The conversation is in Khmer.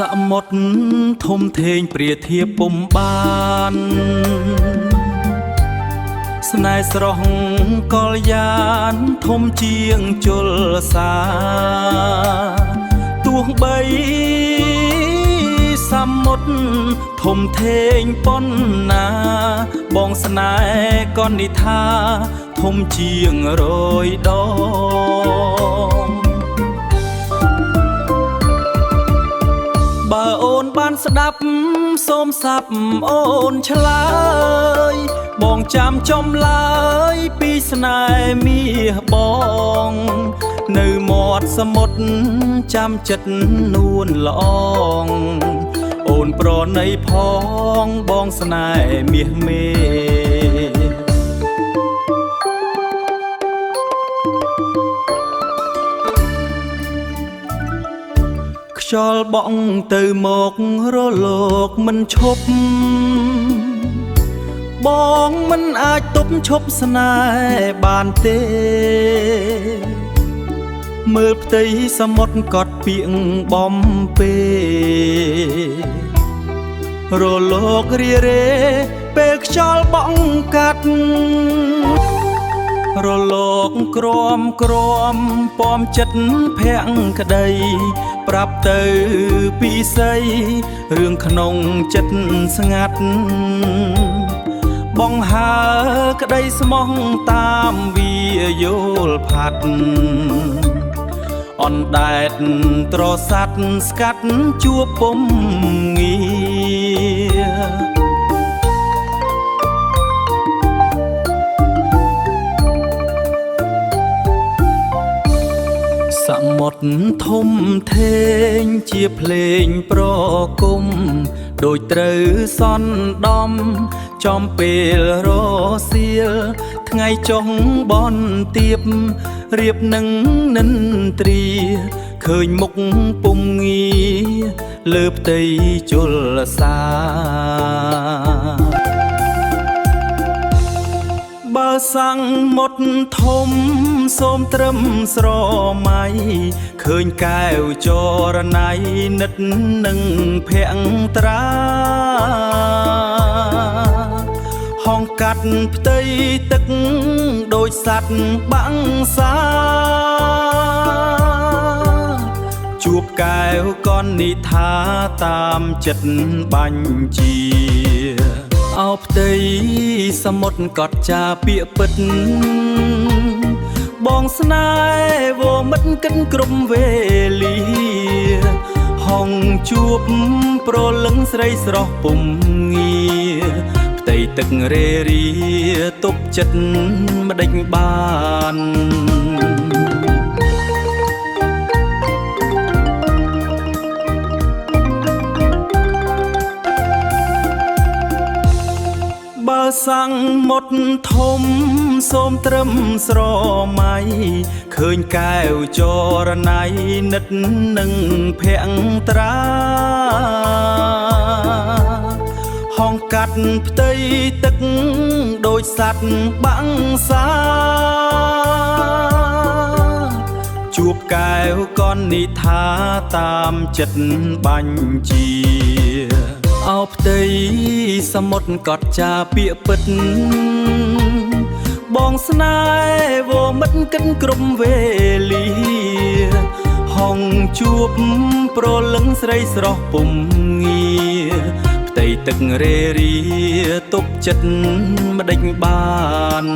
សមុទ្រធំធេងព្រាធៀបពុំបានស្នេហ៍ស្រស់កលយានធំជាងជលសាទោះបីសមុទ្រធំធេងប៉ុណ្ណាបងស្នេហ៍កននិថាធំជាង100 ដងបើអូនបានស្ដាប់សូមសាប់អូនឆ្លើយបងចាំចំឡើយពីស្នេហ៍មាសបងនៅមាត់សមុទ្រចាំចិត្តនួនល្អងអូនប្រណីផងបងស្នេហ៍មាសមេខ្យល់បក់ទៅមករលកមិនឈប់បងមិនអាចទប់ឈប់ស្នេហ៍បានទេមើលផ្ទៃសមុទ្រកត់ពាងបំពេរលករារេពេលខ្យល់បក់កាត់រលកក្រមពំចិត្តភក្តីប្រាប់ទៅពីស័យរឿងក្នុងចិត្តស្ងាត់បងហើក្តីស្មោះតាមវាយល់ផាត់អនដែតត្រស័តស្កាត់ជួបពុំងារសមុទ្រធំធេងជាភ្លេងប្រគំដូចត្រូវសន្ដំចំពេលរសៀលថ្ងៃចុងបន់ទៀបរៀបនឹងនិន្ទ្រាឃើញមុខពុំងារលើផ្ទៃជលសាបើសង្មុតធំសូមត្រឹមស្រមៃឃើញកែវចរណៃនិតនឹងភក្ត្រាហងកាត់ផ្ទៃទឹកដូចសត្វបាំងសាជួបកែវកននិថាតាមចិត្តបាញ់ជាអោផ្ទៃសមុទ្រកត់ចាពាក្យពិតបងស្នេហ៍វមិត្តកិនគ្រប់វេលាហងជួបប្រលឹងស្រីស្រស់ពុំងារផ្ទៃទឹករេរាទប់ចិត្តម្ដេចបានបើសង្មុតធំសូមត្រឹមស្រមៃឃើញកែវចរណៃនិតនឹងភក្ត្រាហងកាត់ផ្ទៃទឹកដូចសត្វបាំងសាជួបកែវកននិថាតាមចិត្តបាញ់ជាអោផ្ទៃសមុទ្រកត់ចាពាក្យពិតបងស្នេហ៍វមិត្តកិនគ្រប់វេលាហងជួបប្រលឹងស្រីស្រស់ពុំងារផ្ទៃទឹករេរាទប់ចិត្តម្ដេចបាន